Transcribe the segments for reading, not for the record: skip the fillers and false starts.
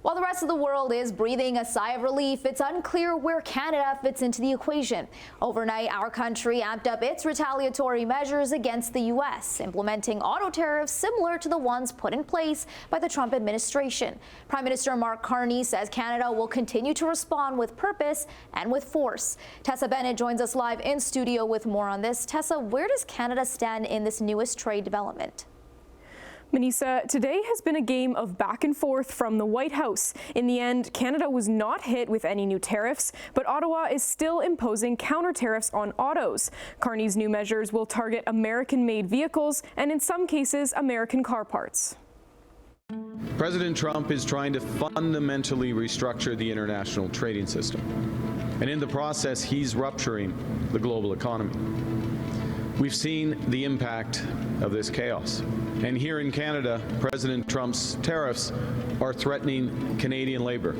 While the rest of the world is breathing a sigh of relief, it's unclear where Canada fits into the equation. Overnight, our country amped up its retaliatory measures against the U.S., implementing auto tariffs similar to the ones put in place by the Trump administration. Prime Minister Mark Carney says Canada will continue to respond with purpose and with force. Tessa Bennett joins us live in studio with more on this. Tessa, where does Canada stand in this newest trade development? Manisa, today has been a game of back and forth from the White House. In the end, Canada was not hit with any new tariffs, but Ottawa is still imposing counter tariffs on autos. Carney's new measures will target American-made vehicles and, in some cases, American car parts. President Trump is trying to fundamentally restructure the international trading system. And in the process, he's rupturing the global economy. We've seen the impact of this chaos. And here in Canada, President Trump's tariffs are threatening Canadian labor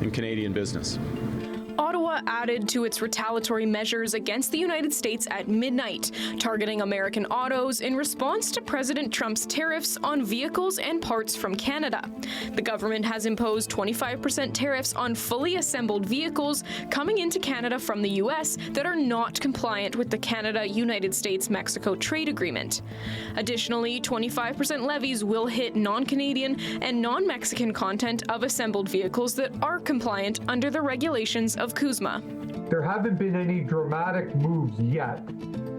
and Canadian business. Ottawa added to its retaliatory measures against the United States at midnight, targeting American autos in response to President Trump's tariffs on vehicles and parts from Canada. The government has imposed 25% tariffs on fully assembled vehicles coming into Canada from the U.S. that are not compliant with the Canada-United States-Mexico trade agreement. Additionally, 25% levies will hit non-Canadian and non-Mexican content of assembled vehicles that are compliant under the regulations of CUSMA. There haven't been any dramatic moves yet.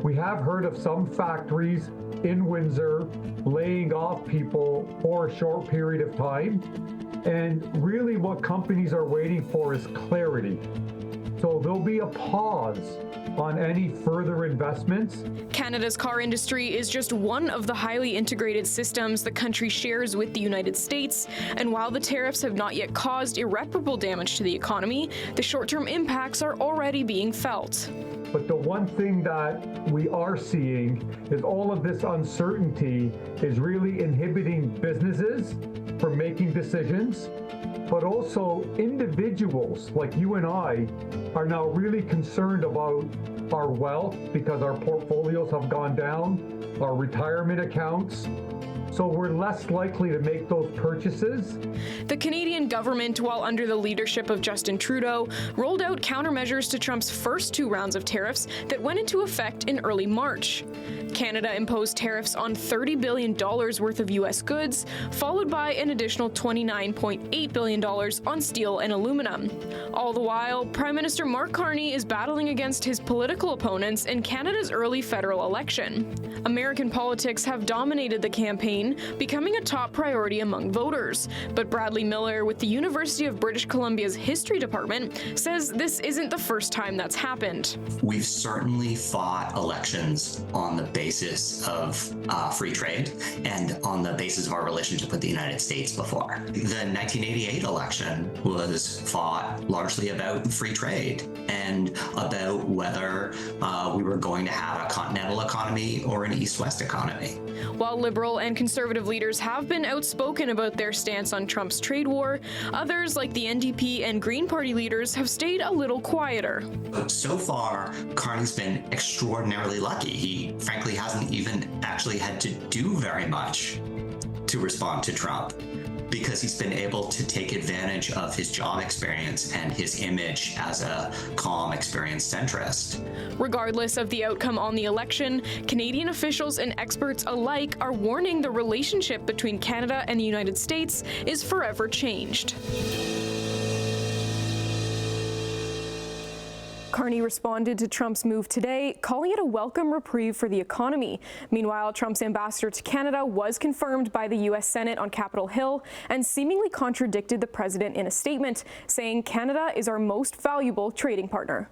We have heard of some factories in Windsor laying off people for a short period of time. And really what companies are waiting for is clarity. So there'll be a pause on any further investments. Canada's car industry is just one of the highly integrated systems the country shares with the United States, and while the tariffs have not yet caused irreparable damage to the economy, the short-term impacts are already being felt. But the one thing that we are seeing is all of this uncertainty is really inhibiting businesses from making decisions, but also individuals like you and I are now really concerned about our wealth because our portfolios have gone down, our retirement accounts. So we're less likely to make those purchases. The Canadian government, while under the leadership of Justin Trudeau, rolled out countermeasures to Trump's first two rounds of tariffs that went into effect in early March. Canada imposed tariffs on $30 billion worth of U.S. goods, followed by an additional $29.8 billion on steel and aluminum. All the while, Prime Minister Mark Carney is battling against his political opponents in Canada's early federal election. American politics have dominated the campaign, becoming a top priority among voters. But Bradley Miller with the University of British Columbia's History Department says this isn't the first time that's happened. We've certainly fought elections on the basis of free trade and on the basis of our relationship with the United States before. The 1988 election was fought largely about free trade and about whether we were going to have a continental economy or an east-west economy. While liberal and conservative leaders have been outspoken about their stance on Trump's trade war, others like the NDP and Green Party leaders have stayed a little quieter. So far, Carney's been extraordinarily lucky. He frankly hasn't even actually had to do very much to respond to Trump, because he's been able to take advantage of his job experience and his image as a calm, experienced centrist. Regardless of the outcome on the election, Canadian officials and experts alike are warning the relationship between Canada and the United States is forever changed. Carney responded to Trump's move today, calling it a welcome reprieve for the economy. Meanwhile, Trump's ambassador to Canada was confirmed by the U.S. Senate on Capitol Hill and seemingly contradicted the president in a statement, saying Canada is our most valuable trading partner.